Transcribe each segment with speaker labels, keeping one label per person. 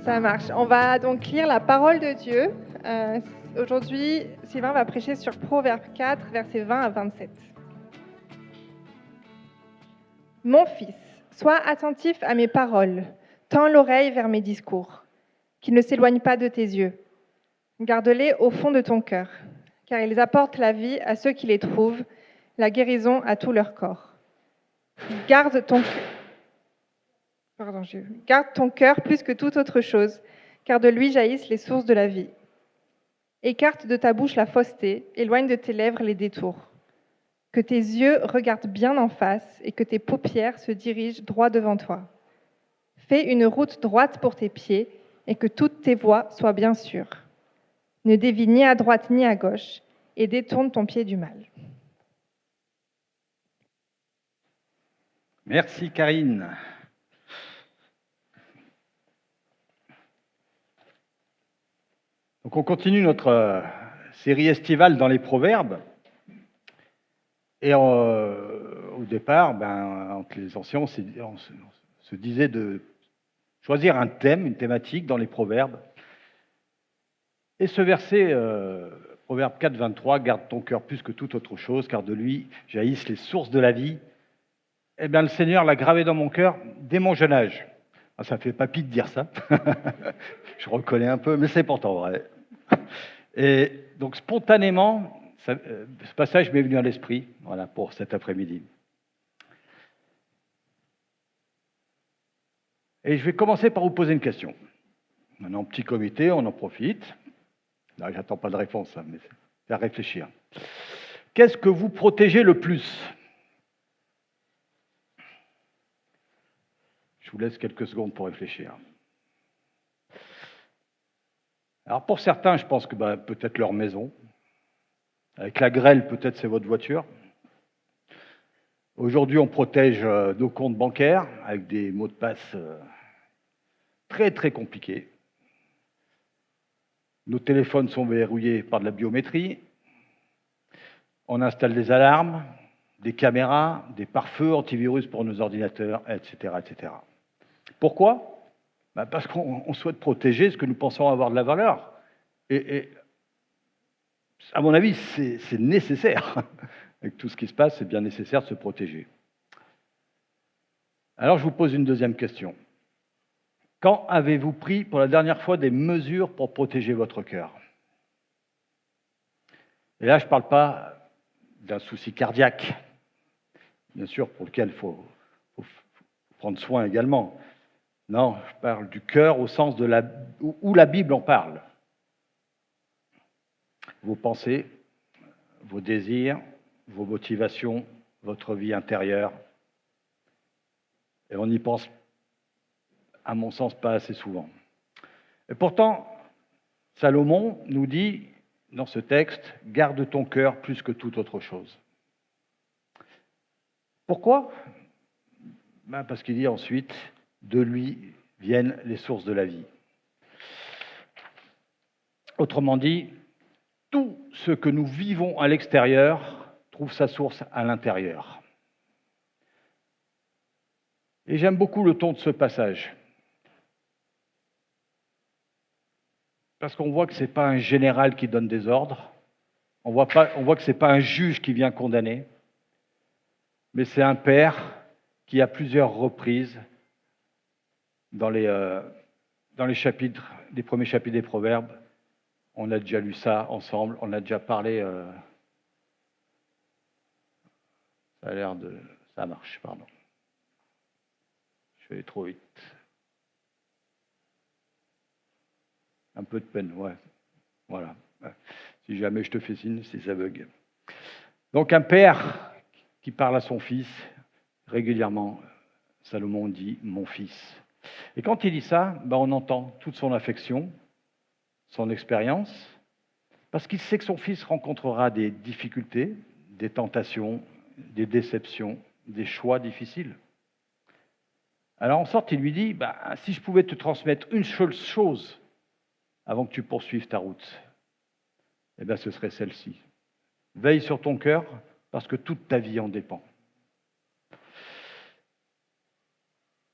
Speaker 1: Ça marche. On va donc lire la parole de Dieu. Aujourd'hui, Sylvain va prêcher sur Proverbe 4, versets 20 à 27. Mon fils, sois attentif à mes paroles, tends l'oreille vers mes discours, qu'ils ne s'éloignent pas de tes yeux. Garde-les au fond de ton cœur, car ils apportent la vie à ceux qui les trouvent, la guérison à tout leur corps. Garde ton cœur plus que toute autre chose, car de lui jaillissent les sources de la vie. Écarte de ta bouche la fausseté, éloigne de tes lèvres les détours. Que tes yeux regardent bien en face et que tes paupières se dirigent droit devant toi. Fais une route droite pour tes pieds et que toutes tes voies soient bien sûres. Ne dévie ni à droite ni à gauche et détourne ton pied du mal.
Speaker 2: Merci Karine. Donc on continue notre série estivale dans les proverbes. Et au départ, entre les anciens, on se disait de choisir un thème, une thématique dans les proverbes. Et ce verset, Proverbe 4, 23, « Garde ton cœur plus que toute autre chose, car de lui jaillissent les sources de la vie. » Eh bien, le Seigneur l'a gravé dans mon cœur dès mon jeune âge. Ça fait papy de dire ça. Je reconnais un peu, mais c'est pourtant vrai. Et donc, spontanément, ce passage m'est venu à l'esprit, voilà, pour cet après-midi. Et je vais commencer par vous poser une question. Maintenant, petit comité, on en profite. Là, j'attends pas de réponse, mais c'est à réfléchir. Qu'est-ce que vous protégez le plus ? Je vous laisse quelques secondes pour réfléchir. Alors, pour certains, je pense que peut-être leur maison. Avec la grêle, peut-être c'est votre voiture. Aujourd'hui, on protège nos comptes bancaires avec des mots de passe très, très compliqués. Nos téléphones sont verrouillés par de la biométrie. On installe des alarmes, des caméras, des pare-feux antivirus pour nos ordinateurs, etc. etc. Pourquoi ? Parce qu'on souhaite protéger ce que nous pensons avoir de la valeur. Et à mon avis, c'est nécessaire. Avec tout ce qui se passe, c'est bien nécessaire de se protéger. Alors, je vous pose une deuxième question. Quand avez-vous pris pour la dernière fois des mesures pour protéger votre cœur ? Et là, je ne parle pas d'un souci cardiaque, bien sûr, pour lequel il faut prendre soin également. Non, je parle du cœur au sens de où la Bible en parle. Vos pensées, vos désirs, vos motivations, votre vie intérieure. Et on y pense, à mon sens, pas assez souvent. Et pourtant, Salomon nous dit dans ce texte, « Garde ton cœur plus que toute autre chose ». Pourquoi ? Parce qu'il dit ensuite, « De lui viennent les sources de la vie ». Autrement dit, tout ce que nous vivons à l'extérieur trouve sa source à l'intérieur. Et j'aime beaucoup le ton de ce passage. Parce qu'on voit que ce n'est pas un général qui donne des ordres, on voit que ce n'est pas un juge qui vient condamner, mais c'est un père qui, à plusieurs reprises, dans les chapitres, les premiers chapitres des Proverbes, on a déjà lu ça ensemble, on a déjà parlé. Ça marche, pardon. Je vais aller trop vite. Un peu de peine, ouais. Voilà. Si jamais je te fais signe, si ça bug. Donc un père qui parle à son fils régulièrement, Salomon dit « mon fils ». Et quand il dit ça, on entend toute son affection, son expérience, parce qu'il sait que son fils rencontrera des difficultés, des tentations, des déceptions, des choix difficiles. Alors en sorte, il lui dit « si je pouvais te transmettre une seule chose avant que tu poursuives ta route, ce serait celle-ci. Veille sur ton cœur, parce que toute ta vie en dépend. »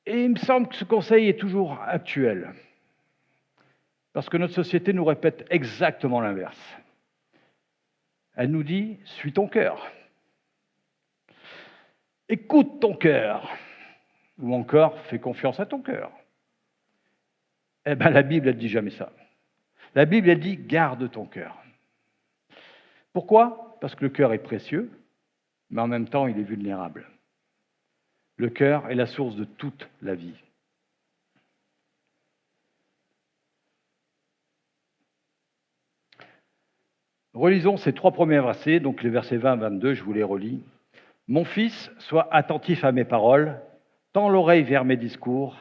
Speaker 2: Et il me semble que ce conseil est toujours actuel, parce que notre société nous répète exactement l'inverse. Elle nous dit, suis ton cœur, écoute ton cœur, ou encore, fais confiance à ton cœur. Eh bien, la Bible, elle ne dit jamais ça. La Bible, elle dit, garde ton cœur. Pourquoi? Parce que le cœur est précieux, mais en même temps, il est vulnérable. Le cœur est la source de toute la vie. Relisons ces 3 premiers versets, donc les versets 20 à 22, je vous les relis. « Mon fils, sois attentif à mes paroles, tends l'oreille vers mes discours,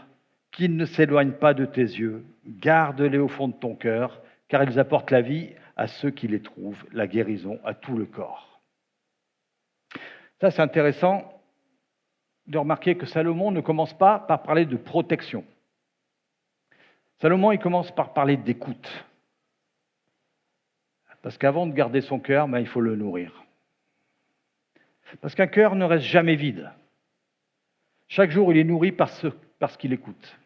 Speaker 2: qu'ils ne s'éloignent pas de tes yeux, garde-les au fond de ton cœur, car ils apportent la vie à ceux qui les trouvent, la guérison à tout le corps. » Ça, c'est intéressant de remarquer que Salomon ne commence pas par parler de protection. Salomon, il commence par parler d'écoute. Parce qu'avant de garder son cœur, il faut le nourrir. Parce qu'un cœur ne reste jamais vide. Chaque jour, il est nourri parce qu'il écoute.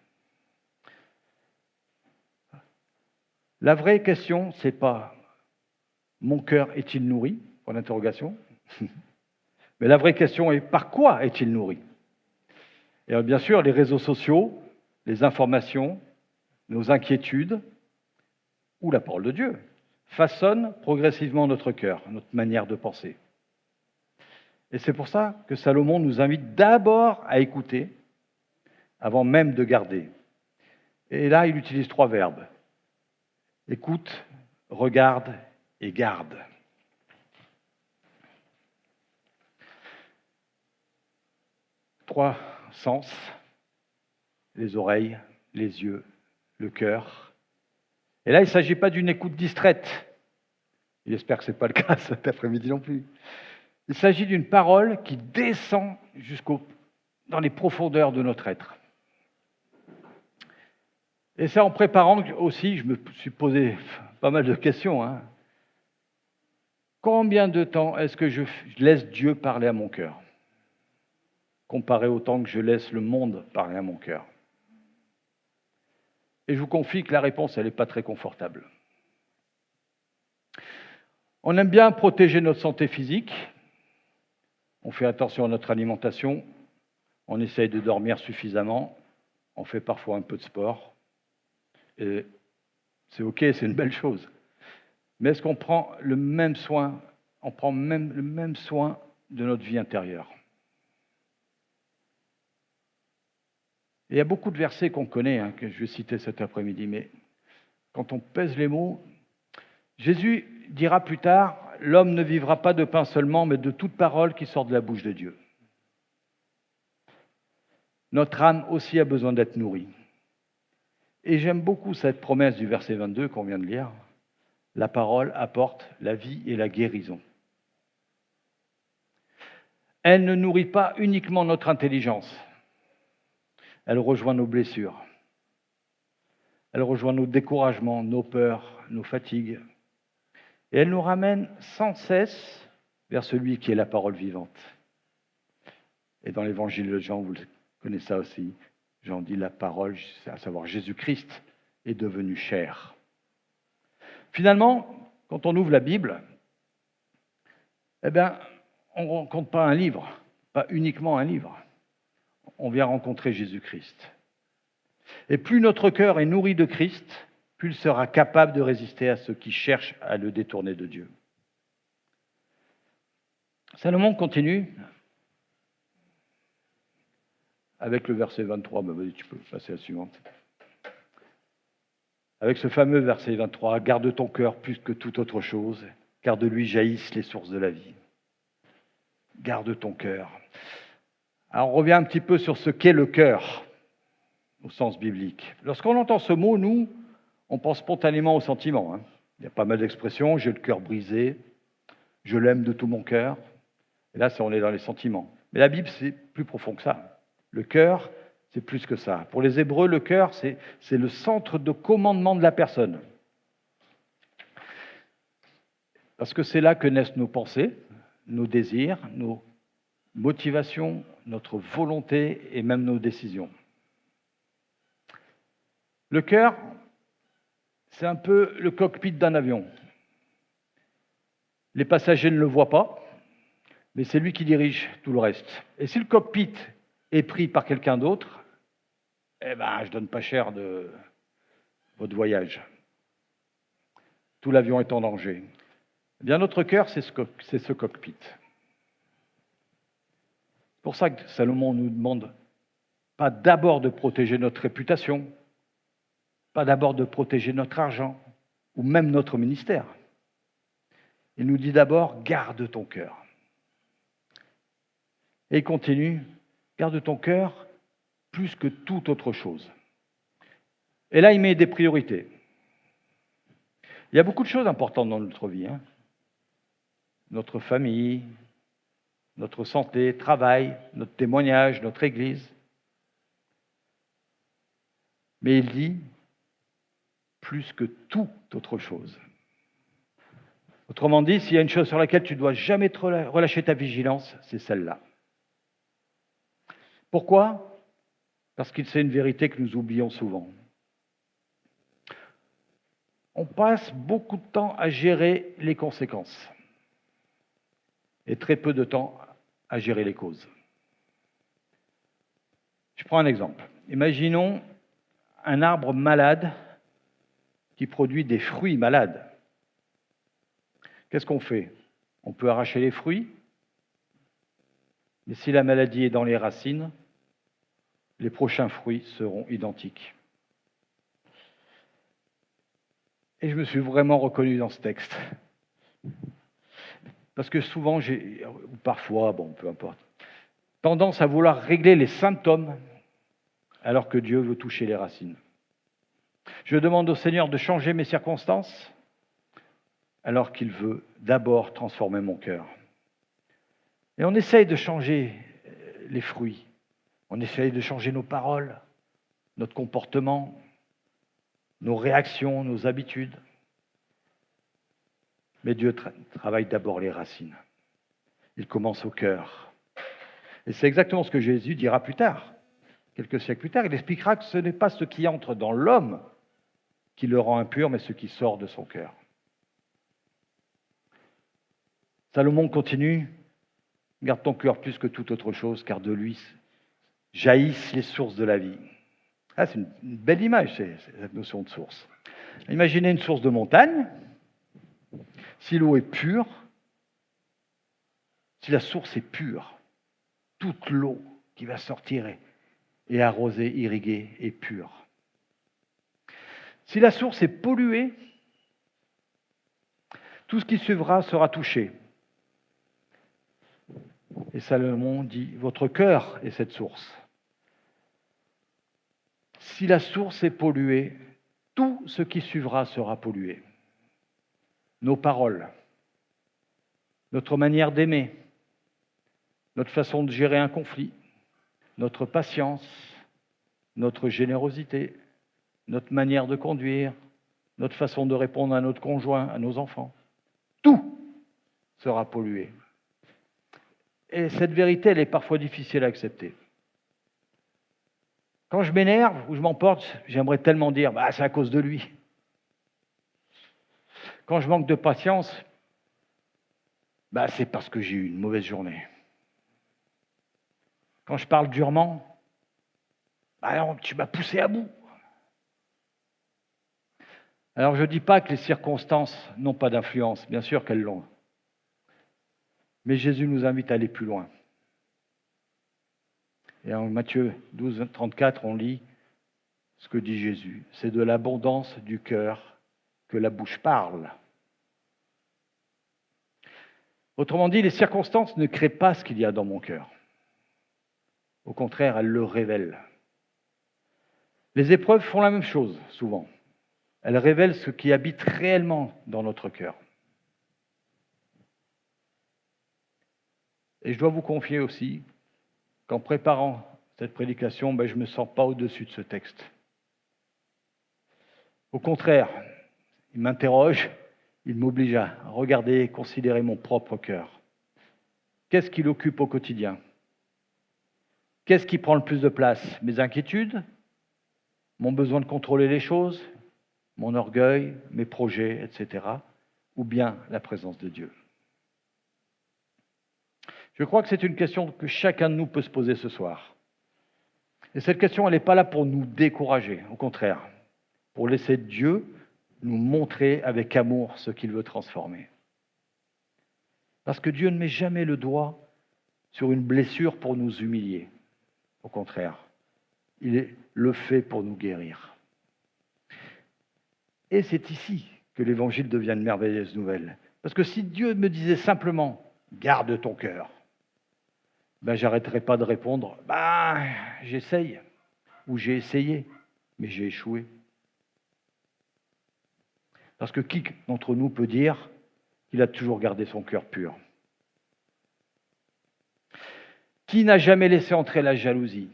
Speaker 2: La vraie question, c'est pas « mon cœur est-il nourri ?» point d'interrogation. Mais la vraie question est « par quoi est-il nourri ?» Et bien sûr, les réseaux sociaux, les informations, nos inquiétudes ou la parole de Dieu façonnent progressivement notre cœur, notre manière de penser. Et c'est pour ça que Salomon nous invite d'abord à écouter avant même de garder. Et là, il utilise 3 verbes. Écoute, regarde et garde. Trois sens, les oreilles, les yeux, le cœur. Et là, il ne s'agit pas d'une écoute distraite. J'espère que ce n'est pas le cas cet après-midi non plus. Il s'agit d'une parole qui descend dans les profondeurs de notre être. Et ça, en préparant aussi, je me suis posé pas mal de questions. Combien de temps est-ce que je laisse Dieu parler à mon cœur, comparé au temps que je laisse le monde parler à mon cœur? Et je vous confie que la réponse, elle n'est pas très confortable. On aime bien protéger notre santé physique, on fait attention à notre alimentation, on essaye de dormir suffisamment, on fait parfois un peu de sport, et c'est ok, c'est une belle chose. Mais est-ce qu'on prend le même soin, le même soin de notre vie intérieure? Et il y a beaucoup de versets qu'on connaît, que je vais citer cet après-midi, mais quand on pèse les mots, Jésus dira plus tard, « L'homme ne vivra pas de pain seulement, mais de toute parole qui sort de la bouche de Dieu. » Notre âme aussi a besoin d'être nourrie. Et j'aime beaucoup cette promesse du verset 22 qu'on vient de lire. La parole apporte la vie et la guérison. Elle ne nourrit pas uniquement notre intelligence. Elle rejoint nos blessures. Elle rejoint nos découragements, nos peurs, nos fatigues. Et elle nous ramène sans cesse vers celui qui est la parole vivante. Et dans l'évangile de Jean, vous connaissez ça aussi, Jean dit la parole, à savoir Jésus-Christ, est devenu chair. Finalement, quand on ouvre la Bible, on ne rencontre pas un livre, pas uniquement un livre. On vient rencontrer Jésus-Christ. Et plus notre cœur est nourri de Christ, plus il sera capable de résister à ceux qui cherchent à le détourner de Dieu. Salomon continue avec le verset 23. Vas-y, tu peux passer à la suivante. Avec ce fameux verset 23, « Garde ton cœur plus que toute autre chose, car de lui jaillissent les sources de la vie. » Garde ton cœur. Alors, on revient un petit peu sur ce qu'est le cœur, au sens biblique. Lorsqu'on entend ce mot, nous, on pense spontanément au sentiment. Il y a pas mal d'expressions, j'ai le cœur brisé, je l'aime de tout mon cœur. Et là, on est dans les sentiments. Mais la Bible, c'est plus profond que ça. Le cœur, c'est plus que ça. Pour les Hébreux, le cœur, c'est le centre de commandement de la personne. Parce que c'est là que naissent nos pensées, nos désirs, nos motivations, notre volonté et même nos décisions. Le cœur, c'est un peu le cockpit d'un avion. Les passagers ne le voient pas, mais c'est lui qui dirige tout le reste. Et si le cockpit est pris par quelqu'un d'autre, eh ben, je donne pas cher de votre voyage. Tout l'avion est en danger. Eh bien, notre cœur, c'est ce cockpit. C'est pour ça que Salomon nous demande pas d'abord de protéger notre réputation, pas d'abord de protéger notre argent ou même notre ministère. Il nous dit d'abord, garde ton cœur. Et il continue, garde ton cœur plus que toute autre chose. Et là, il met des priorités. Il y a beaucoup de choses importantes dans notre vie. Notre famille, notre santé, travail, notre témoignage, notre Église. Mais il dit, plus que toute autre chose. Autrement dit, s'il y a une chose sur laquelle tu ne dois jamais te relâcher ta vigilance, c'est celle-là. Pourquoi ? Parce que c'est une vérité que nous oublions souvent. On passe beaucoup de temps à gérer les conséquences et très peu de temps à gérer les causes. Je prends un exemple. Imaginons un arbre malade qui produit des fruits malades. Qu'est-ce qu'on fait ? On peut arracher les fruits, mais si la maladie est dans les racines, les prochains fruits seront identiques. Et je me suis vraiment reconnu dans ce texte. Parce que souvent, ou parfois, peu importe, tendance à vouloir régler les symptômes alors que Dieu veut toucher les racines. Je demande au Seigneur de changer mes circonstances alors qu'il veut d'abord transformer mon cœur. Et on essaye de changer les fruits, on essaye de changer nos paroles, notre comportement, nos réactions, nos habitudes. Mais Dieu travaille d'abord les racines. Il commence au cœur. Et c'est exactement ce que Jésus dira plus tard. Quelques siècles plus tard, il expliquera que ce n'est pas ce qui entre dans l'homme qui le rend impur, mais ce qui sort de son cœur. Salomon continue, garde ton cœur plus que toute autre chose, car de lui jaillissent les sources de la vie. Ah, c'est une belle image, cette notion de source. Imaginez une source de montagne. Si l'eau est pure, si la source est pure, toute l'eau qui va sortir et arroser, irriguer est pure. Si la source est polluée, tout ce qui suivra sera touché. Et Salomon dit, votre cœur est cette source. Si la source est polluée, tout ce qui suivra sera pollué. Nos paroles, notre manière d'aimer, notre façon de gérer un conflit, notre patience, notre générosité, notre manière de conduire, notre façon de répondre à notre conjoint, à nos enfants. Tout sera pollué. Et cette vérité, elle est parfois difficile à accepter. Quand je m'énerve ou je m'emporte, j'aimerais tellement dire « c'est à cause de lui ». Quand je manque de patience, c'est parce que j'ai eu une mauvaise journée. Quand je parle durement, tu m'as poussé à bout. Alors je ne dis pas que les circonstances n'ont pas d'influence, bien sûr qu'elles l'ont. Mais Jésus nous invite à aller plus loin. Et en Matthieu 12, 34, on lit ce que dit Jésus. C'est de l'abondance du cœur que la bouche parle. Autrement dit, les circonstances ne créent pas ce qu'il y a dans mon cœur. Au contraire, elles le révèlent. Les épreuves font la même chose, souvent. Elles révèlent ce qui habite réellement dans notre cœur. Et je dois vous confier aussi qu'en préparant cette prédication, je ne me sens pas au-dessus de ce texte. Au contraire, il m'interroge, il m'oblige à regarder et considérer mon propre cœur. Qu'est-ce qui l'occupe au quotidien ? Qu'est-ce qui prend le plus de place ? Mes inquiétudes ? mon besoin de contrôler les choses, mon orgueil, mes projets, etc., ou bien la présence de Dieu? Je crois que c'est une question que chacun de nous peut se poser ce soir. Et cette question, elle n'est pas là pour nous décourager, au contraire, pour laisser Dieu nous montrer avec amour ce qu'il veut transformer. Parce que Dieu ne met jamais le doigt sur une blessure pour nous humilier. Au contraire, il le fait pour nous guérir. Et c'est ici que l'Évangile devient une merveilleuse nouvelle. Parce que si Dieu me disait simplement « garde ton cœur », ben, j'arrêterai pas de répondre « j'essaye » ou « j'ai essayé, mais j'ai échoué ». Parce que qui d'entre nous peut dire qu'il a toujours gardé son cœur pur? Qui n'a jamais laissé entrer la jalousie,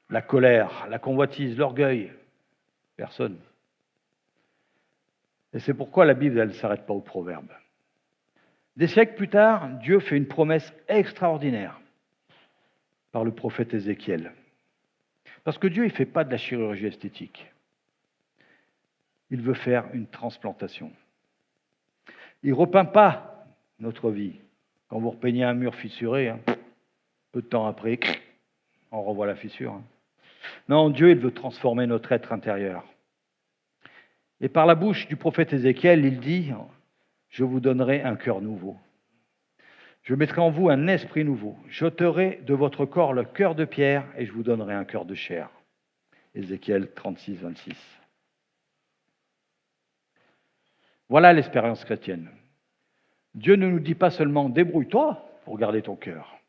Speaker 2: la colère, la convoitise, l'orgueil? Personne. Et c'est pourquoi la Bible, elle ne s'arrête pas aux proverbes. Des siècles plus tard, Dieu fait une promesse extraordinaire par le prophète Ézéchiel. Parce que Dieu, il ne fait pas de la chirurgie esthétique. Il veut faire une transplantation. Il ne repeint pas notre vie. Quand vous repeignez un mur fissuré, peu de temps après, on revoit la fissure. Non, Dieu, il veut transformer notre être intérieur. Et par la bouche du prophète Ézéchiel, il dit « Je vous donnerai un cœur nouveau. Je mettrai en vous un esprit nouveau. J'ôterai de votre corps le cœur de pierre et je vous donnerai un cœur de chair. » Ézéchiel 36, 26. Voilà l'expérience chrétienne. Dieu ne nous dit pas seulement « débrouille-toi pour garder ton cœur ».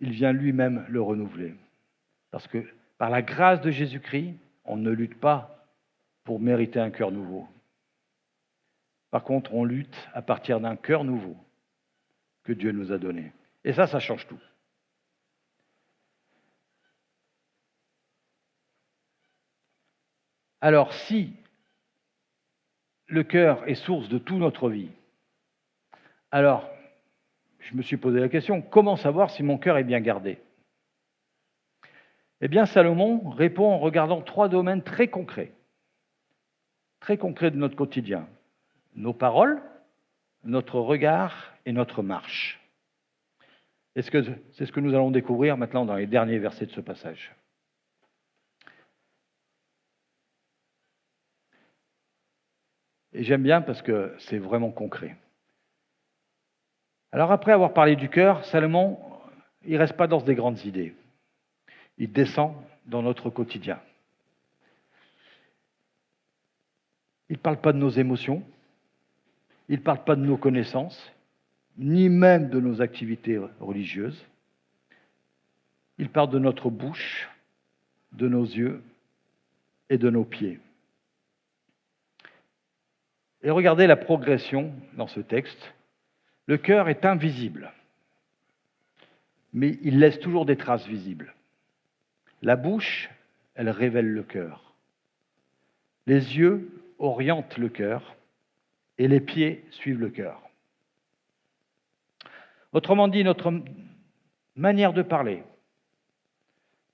Speaker 2: Il vient lui-même le renouveler. Parce que par la grâce de Jésus-Christ, on ne lutte pas pour mériter un cœur nouveau. Par contre, on lutte à partir d'un cœur nouveau que Dieu nous a donné. Et ça change tout. Alors, si le cœur est source de toute notre vie, alors, je me suis posé la question, comment savoir si mon cœur est bien gardé? Eh bien, Salomon répond en regardant 3 domaines très concrets de notre quotidien. Nos paroles, notre regard et notre marche. C'est ce que nous allons découvrir maintenant dans les derniers versets de ce passage. Et j'aime bien parce que c'est vraiment concret. Alors après avoir parlé du cœur, Salomon, il ne reste pas dans des grandes idées. Il descend dans notre quotidien. Il ne parle pas de nos émotions, il ne parle pas de nos connaissances, ni même de nos activités religieuses. Il parle de notre bouche, de nos yeux et de nos pieds. Et regardez la progression dans ce texte. Le cœur est invisible, mais il laisse toujours des traces visibles. La bouche, elle révèle le cœur. Les yeux orientent le cœur et les pieds suivent le cœur. Autrement dit, notre manière de parler,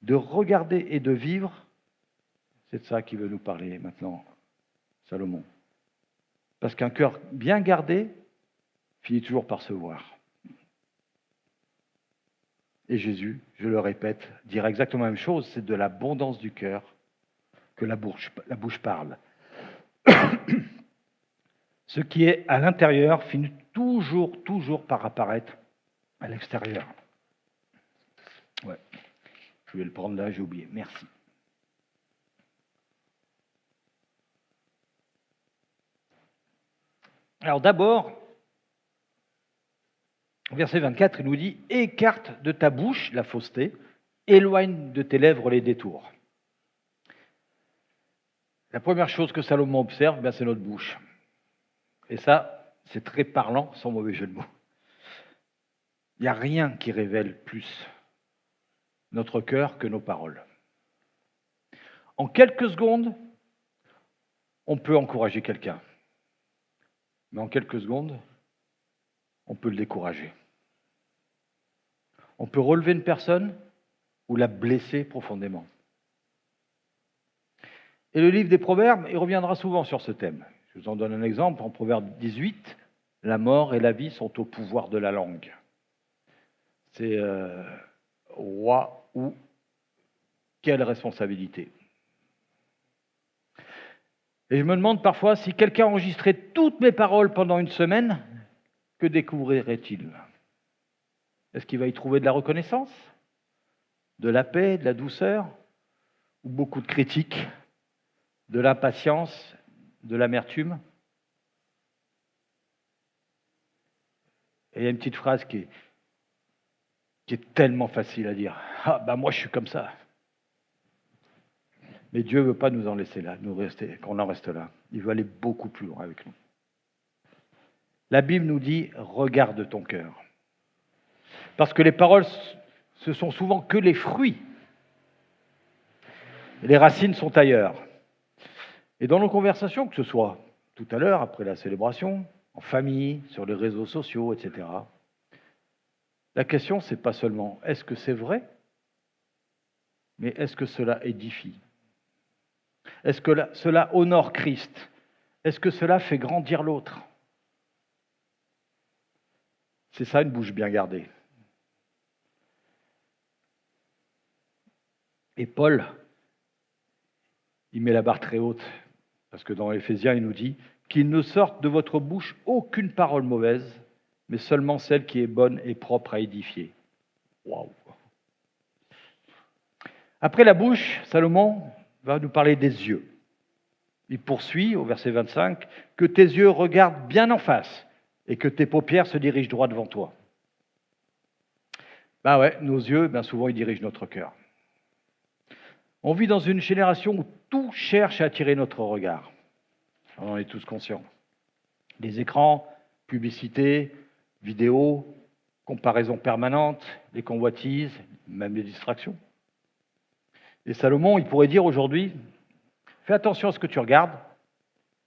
Speaker 2: de regarder et de vivre, c'est de ça qu'il veut nous parler maintenant, Salomon. Parce qu'un cœur bien gardé finit toujours par se voir. Et Jésus, je le répète, dira exactement la même chose, c'est de l'abondance du cœur que la bouche parle. Ce qui est à l'intérieur finit toujours par apparaître à l'extérieur. Ouais. Je vais le prendre là, j'ai oublié. Merci. Alors d'abord, verset 24, il nous dit « Écarte de ta bouche la fausseté, éloigne de tes lèvres les détours. » La première chose que Salomon observe, c'est notre bouche. Et ça, c'est très parlant, sans mauvais jeu de mots. Il n'y a rien qui révèle plus notre cœur que nos paroles. En quelques secondes, on peut encourager quelqu'un. Mais en quelques secondes, on peut le décourager. On peut relever une personne ou la blesser profondément. Et le livre des Proverbes, il reviendra souvent sur ce thème. Je vous en donne un exemple. En Proverbe 18, la mort et la vie sont au pouvoir de la langue. C'est roi ou quelle responsabilité. Et je me demande parfois si quelqu'un enregistrait toutes mes paroles pendant une semaine, que découvrirait-il? Est-ce qu'il va y trouver de la reconnaissance, de la paix, de la douceur, ou beaucoup de critiques, de l'impatience, de l'amertume? Et il y a une petite phrase qui est tellement facile à dire. Ah, ben moi je suis comme ça. Mais Dieu ne veut pas nous en laisser là, qu'on en reste là. Il veut aller beaucoup plus loin avec nous. La Bible nous dit, regarde ton cœur. Parce que les paroles, ce sont souvent que les fruits. Les racines sont ailleurs. Et dans nos conversations, que ce soit tout à l'heure, après la célébration, en famille, sur les réseaux sociaux, etc., la question, c'est pas seulement est-ce que c'est vrai, mais est-ce que cela édifie? Est-ce que cela honore Christ? Est-ce que cela fait grandir l'autre? C'est ça une bouche bien gardée. Et Paul, il met la barre très haute, parce que dans Éphésiens, il nous dit qu'il ne sorte de votre bouche aucune parole mauvaise, mais seulement celle qui est bonne et propre à édifier. Waouh! Après la bouche, Salomon va nous parler des yeux. Il poursuit au verset 25, « Que tes yeux regardent bien en face et que tes paupières se dirigent droit devant toi. » Ben ouais, nos yeux, bien souvent, ils dirigent notre cœur. On vit dans une génération où tout cherche à attirer notre regard. On en est tous conscients. Les écrans, publicités, vidéos, comparaisons permanentes, les convoitises, même les distractions. Et Salomon, il pourrait dire aujourd'hui, fais attention à ce que tu regardes,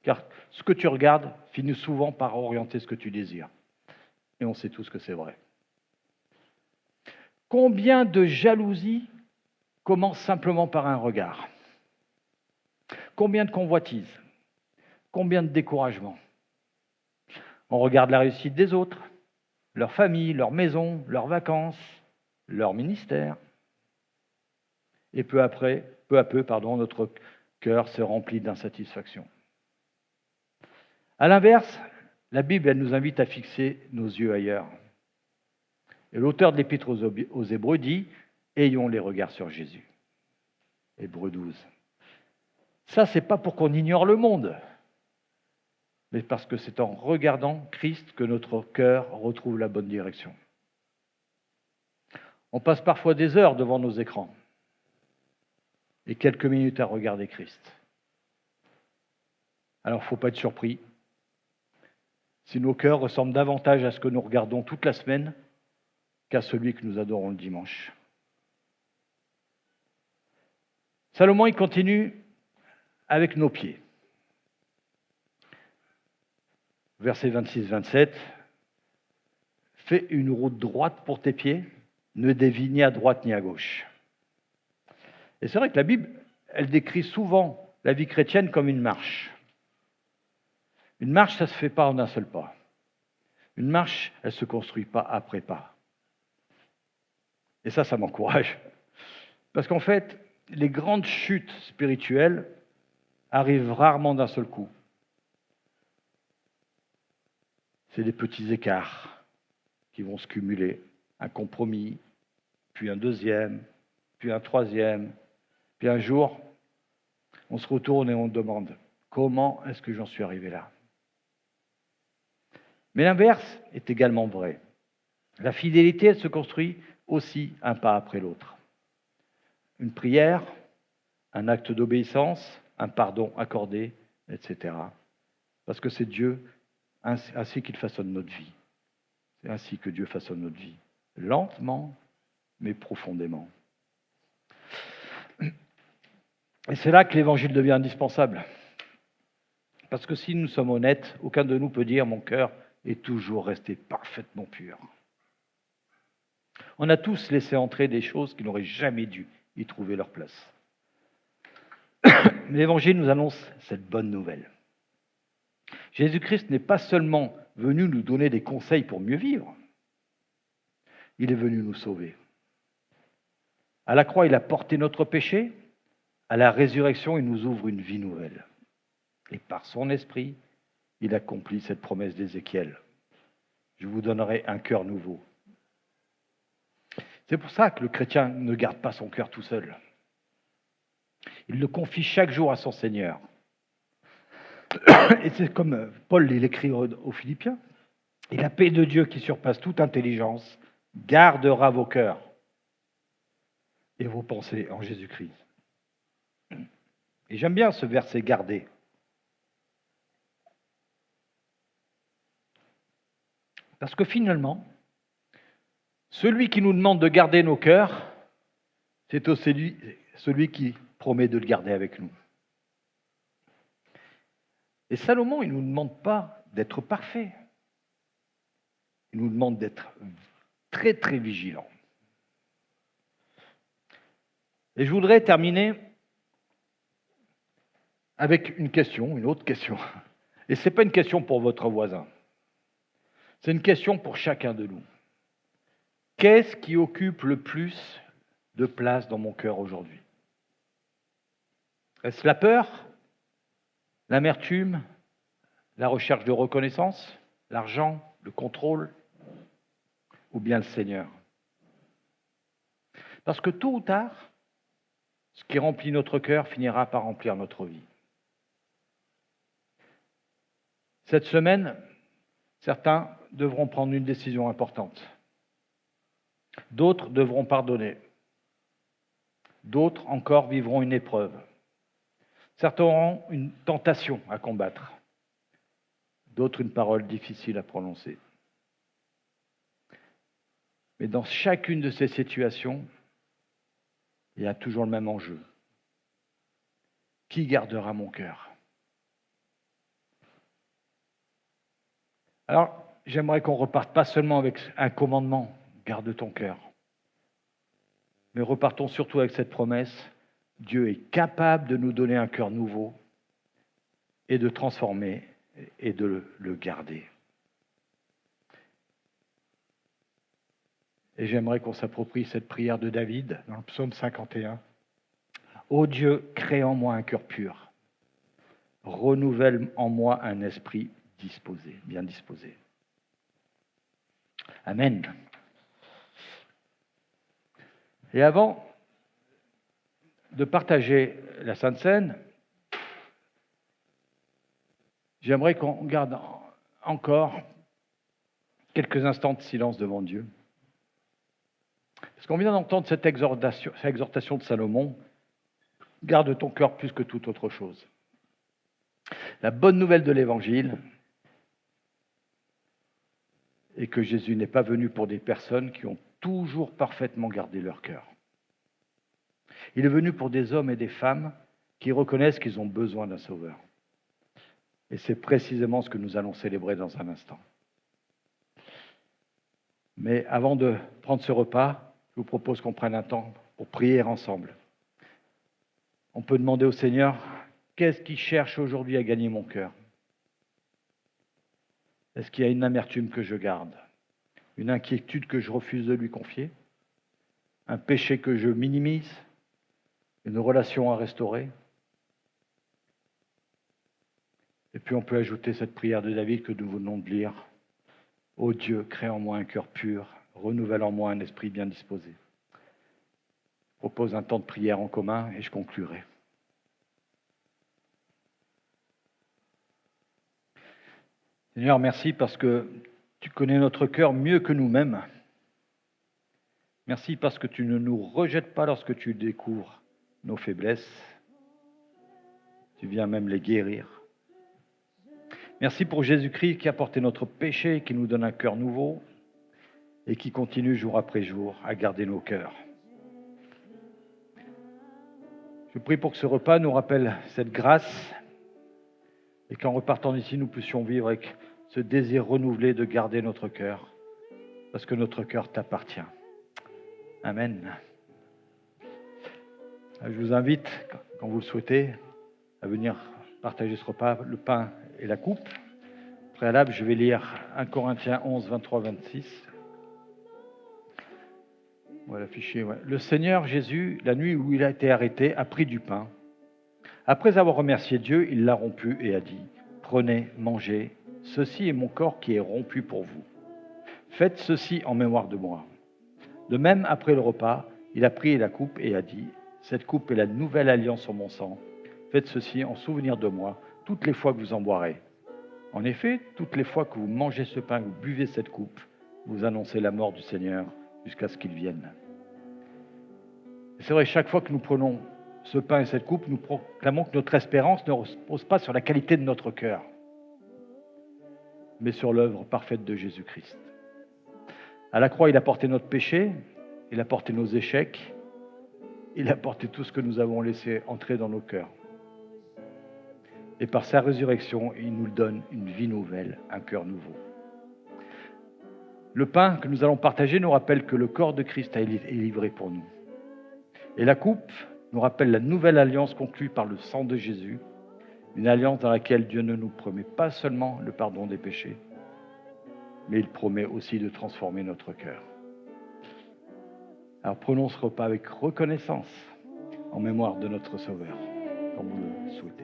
Speaker 2: car ce que tu regardes finit souvent par orienter ce que tu désires. Et on sait tous que c'est vrai. Combien de jalousie commence simplement par un regard? Combien de convoitises? Combien de découragement? On regarde la réussite des autres, leur famille, leur maison, leurs vacances, leur ministère. Et peu à peu, notre cœur se remplit d'insatisfaction. À l'inverse, la Bible, elle nous invite à fixer nos yeux ailleurs. Et l'auteur de l'Épître aux Hébreux dit « Ayons les regards sur Jésus ». Hébreux 12. Ça, c'est pas pour qu'on ignore le monde, mais parce que c'est en regardant Christ que notre cœur retrouve la bonne direction. On passe parfois des heures devant nos écrans et quelques minutes à regarder Christ. Alors, il ne faut pas être surpris si nos cœurs ressemblent davantage à ce que nous regardons toute la semaine qu'à celui que nous adorons le dimanche. Salomon, il continue avec nos pieds. Versets 26-27. Fais une route droite pour tes pieds, ne dévie ni à droite ni à gauche. Et c'est vrai que la Bible, elle décrit souvent la vie chrétienne comme une marche. Une marche, ça ne se fait pas en un seul pas. Une marche, elle ne se construit pas après pas. Et ça m'encourage. Parce qu'en fait, les grandes chutes spirituelles arrivent rarement d'un seul coup. C'est des petits écarts qui vont se cumuler. Un compromis, puis un deuxième, puis un troisième. Puis un jour, on se retourne et on demande « Comment est-ce que j'en suis arrivé là ?» Mais l'inverse est également vrai. La fidélité, elle se construit aussi un pas après l'autre. Une prière, un acte d'obéissance, un pardon accordé, etc. Parce que c'est Dieu ainsi qu'il façonne notre vie. C'est ainsi que Dieu façonne notre vie. Lentement, mais profondément. Et c'est là que l'Évangile devient indispensable. Parce que si nous sommes honnêtes, aucun de nous peut dire « mon cœur est toujours resté parfaitement pur ». On a tous laissé entrer des choses qui n'auraient jamais dû y trouver leur place. l'Évangile nous annonce cette bonne nouvelle. Jésus-Christ n'est pas seulement venu nous donner des conseils pour mieux vivre, il est venu nous sauver. À la croix, il a porté notre péché. À la résurrection, il nous ouvre une vie nouvelle. Et par son esprit, il accomplit cette promesse d'Ézéchiel. Je vous donnerai un cœur nouveau. C'est pour ça que le chrétien ne garde pas son cœur tout seul. Il le confie chaque jour à son Seigneur. Et c'est comme Paul l'écrit aux Philippiens. Et la paix de Dieu qui surpasse toute intelligence gardera vos cœurs et vos pensées en Jésus-Christ. Et j'aime bien ce verset garder. Parce que finalement, celui qui nous demande de garder nos cœurs, c'est aussi celui qui promet de le garder avec nous. Et Salomon, il ne nous demande pas d'être parfait. Il nous demande d'être très, très vigilants. Et je voudrais terminer avec une autre question. Et ce n'est pas une question pour votre voisin. C'est une question pour chacun de nous. Qu'est-ce qui occupe le plus de place dans mon cœur aujourd'hui? Est-ce la peur, l'amertume, la recherche de reconnaissance, l'argent, le contrôle, ou bien le Seigneur? Parce que tôt ou tard, ce qui remplit notre cœur finira par remplir notre vie. Cette semaine, certains devront prendre une décision importante. D'autres devront pardonner. D'autres encore vivront une épreuve. Certains auront une tentation à combattre. D'autres une parole difficile à prononcer. Mais dans chacune de ces situations, il y a toujours le même enjeu. Qui gardera mon cœur? Alors, j'aimerais qu'on reparte pas seulement avec un commandement, garde ton cœur, mais repartons surtout avec cette promesse, Dieu est capable de nous donner un cœur nouveau et de transformer et de le garder. Et j'aimerais qu'on s'approprie cette prière de David dans le psaume 51. Ô Dieu, crée en moi un cœur pur, renouvelle en moi un esprit disposé, bien disposé. Amen. Et avant de partager la Sainte Seine, j'aimerais qu'on garde encore quelques instants de silence devant Dieu. Parce qu'on vient d'entendre cette exhortation de Salomon, garde ton cœur plus que toute autre chose. La bonne nouvelle de l'Évangile est que Jésus n'est pas venu pour des personnes qui ont toujours parfaitement gardé leur cœur. Il est venu pour des hommes et des femmes qui reconnaissent qu'ils ont besoin d'un sauveur. Et c'est précisément ce que nous allons célébrer dans un instant. Mais avant de prendre ce repas, je vous propose qu'on prenne un temps pour prier ensemble. On peut demander au Seigneur, qu'est-ce qui cherche aujourd'hui à gagner mon cœur? Est-ce qu'il y a une amertume que je garde? Une inquiétude que je refuse de lui confier? Un péché que je minimise? Une relation à restaurer? Et puis on peut ajouter cette prière de David que nous venons de lire. Ô Dieu, crée en moi un cœur pur, renouvelle en moi un esprit bien disposé. Je propose un temps de prière en commun et je conclurai. Seigneur, merci parce que tu connais notre cœur mieux que nous-mêmes. Merci parce que tu ne nous rejettes pas lorsque tu découvres nos faiblesses. Tu viens même les guérir. Merci pour Jésus-Christ qui a porté notre péché, qui nous donne un cœur nouveau et qui continue jour après jour à garder nos cœurs. Je prie pour que ce repas nous rappelle cette grâce et qu'en repartant d'ici, nous puissions vivre avec ce désir renouvelé de garder notre cœur parce que notre cœur t'appartient. Amen. Je vous invite, quand vous le souhaitez, à venir partager ce repas, le pain et la coupe. Préalable, je vais lire 1 Corinthiens 11, 23, 26. Voilà l'afficher. Ouais. Le Seigneur Jésus, la nuit où il a été arrêté, a pris du pain. Après avoir remercié Dieu, il l'a rompu et a dit, « Prenez, mangez, ceci est mon corps qui est rompu pour vous. Faites ceci en mémoire de moi. » De même, après le repas, il a pris la coupe et a dit, « Cette coupe est la nouvelle alliance en mon sang. Faites ceci en souvenir de moi, toutes les fois que vous en boirez. En effet, toutes les fois que vous mangez ce pain, que vous buvez cette coupe, vous annoncez la mort du Seigneur jusqu'à ce qu'il vienne. » C'est vrai, chaque fois que nous prenons ce pain et cette coupe, nous proclamons que notre espérance ne repose pas sur la qualité de notre cœur, mais sur l'œuvre parfaite de Jésus-Christ. À la croix, il a porté notre péché, il a porté nos échecs, il a porté tout ce que nous avons laissé entrer dans nos cœurs. Et par sa résurrection, il nous donne une vie nouvelle, un cœur nouveau. Le pain que nous allons partager nous rappelle que le corps de Christ est livré pour nous. Et la coupe nous rappelle la nouvelle alliance conclue par le sang de Jésus, une alliance dans laquelle Dieu ne nous promet pas seulement le pardon des péchés, mais il promet aussi de transformer notre cœur. Alors prenons ce repas avec reconnaissance en mémoire de notre Sauveur, comme vous le souhaitez.